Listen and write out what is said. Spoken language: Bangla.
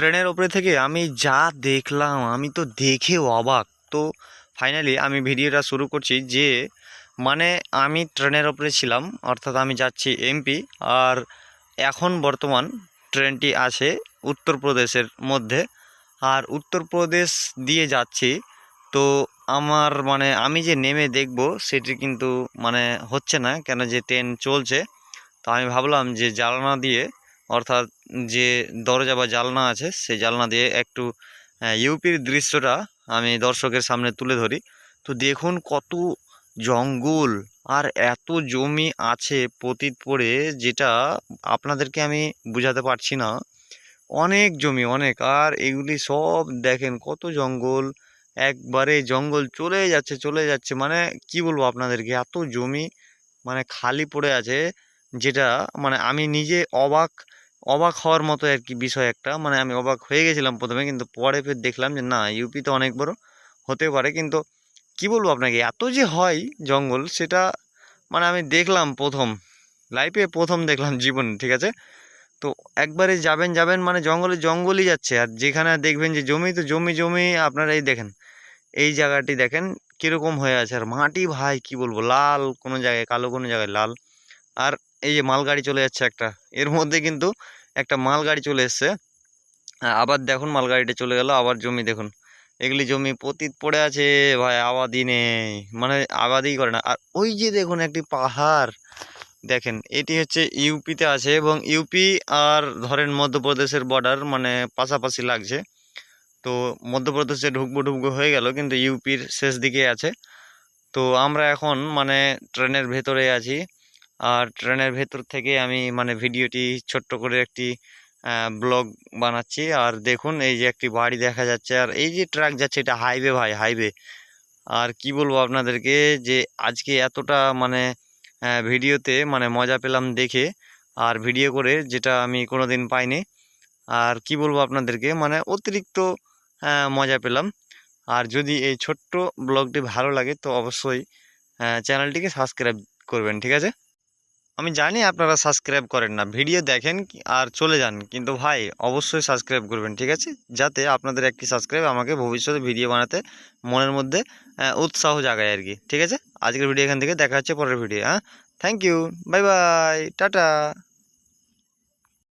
ট্রেনের ওপরে থেকে আমি যা দেখলাম আমি তো দেখে অবাক। তো ফাইনালি আমি ভিডিওটা শুরু করছি যে মানে আমি ট্রেনের ওপরে ছিলাম, অর্থাৎ আমি যাচ্ছি এমপি। আর এখন বর্তমান ট্রেনটি আছে উত্তরপ্রদেশের মধ্যে, আর উত্তরপ্রদেশ দিয়ে যাচ্ছি। তো আমার মানে আমি যে নেমে দেখব সেটি কিন্তু মানে হচ্ছে না, কেন যে ট্রেন চলছে। তো আমি ভাবলাম যে জানলা দিয়ে, অর্থাৎ যে দরজা বা জানলা আছে সেই জানলা দিয়ে একটু ইউপির দৃশ্যটা আমি দর্শকের সামনে তুলে ধরি। তো দেখুন কত জঙ্গল আর এত জমি আছে পতিত পড়ে, যেটা আপনাদেরকে আমি বোঝাতে পারছি না। অনেক জমি অনেক, আর এগুলি সব দেখেন কত জঙ্গল, একবারে জঙ্গল চলে যাচ্ছে চলে যাচ্ছে, মানে কি বলবো আপনাদেরকে, এত জমি মানে খালি পড়ে আছে, যেটা মানে আমি নিজে অবাক অবাক হওয়ার মতো আর কি বিষয় একটা। মানে আমি অবাক হয়ে গেছিলাম প্রথমে, কিন্তু পরে ফের দেখলাম যে না, ইউপি তো অনেক বড় হতে পারে, কিন্তু কি বলবো আপনাকে, এত যে হয় জঙ্গল সেটা মানে আমি দেখলাম প্রথম, লাইফে প্রথম দেখলাম জীবনে, ঠিক আছে। তো একবারে যাবেন যাবেন মানে জঙ্গলে জঙ্গলই যাচ্ছে, আর যেখানে দেখবেন যে জমি, তো জমি জমি আপনারা এই দেখেন, এই জায়গাটি দেখেন কিরকম হয়ে আছে, আর মাটি ভাই কি বলবো, লাল কোনো জায়গায় কালো, কোনো জায়গায় লাল। আর এই যে মালগাড়ি চলে যাচ্ছে একটা, এর মধ্যে কিন্তু একটা মালগাড়ি চলে এসছে। আবার দেখুন মালগাড়িটা চলে গেল, আবার জমি দেখুন, এগুলি জমি পতিত পড়ে আছে ভাই, আবাদি নেই, মানে আবাদি করে না। আর ওই যে দেখুন একটি পাহাড়, দেখেন এটি হচ্ছে ইউপিতে আছে, এবং ইউপি আর ধরেন মধ্যপ্রদেশের বর্ডার মানে পাশাপাশি লাগছে। তো মধ্যপ্রদেশে ঢুকবো ঢুকবো হয়ে গেল, কিন্তু ইউপির শেষ দিকে আছে। তো আমরা এখন মানে ট্রেনের ভেতরে আছি, আর ট্রেনের ভেতর থেকে আমি মানে ভিডিওটি ছোট্ট করে একটি ব্লগ বানাচ্ছি। আর দেখুন এই যে একটি বাড়ি দেখা যাচ্ছে, আর এই যে ট্রাক যাচ্ছে, এটা হাইওয়ে ভাই, হাইওয়ে। আর কি বলবো আপনাদেরকে, যে আজকে এতটা মানে ভিডিওতে মানে মজা পেলাম দেখে, আর ভিডিও করে, যেটা আমি কোনোদিন পাইনি। আর কি বলবো আপনাদেরকে, মানে অতিরিক্ত মজা পেলাম। আর যদি এই ছোট্ট ব্লগটি ভালো লাগে তো অবশ্যই চ্যানেলটিকে সাবস্ক্রাইব করবেন, ঠিক আছে। আমি জানি আপনারা সাবস্ক্রাইব করেন না, ভিডিও দেখেন আর চলে যান, কিন্তু ভাই অবশ্যই সাবস্ক্রাইব করবেন, ঠিক আছে, যাতে আপনাদের একটি সাবস্ক্রাইব আমাকে ভবিষ্যতে ভিডিও বানাতে মনের মধ্যে উৎসাহ জাগায় আর কি, ঠিক আছে। আজকের ভিডিও এখান থেকে দেখা হচ্ছে পরের ভিডিও। Thank you, bye bye, tata.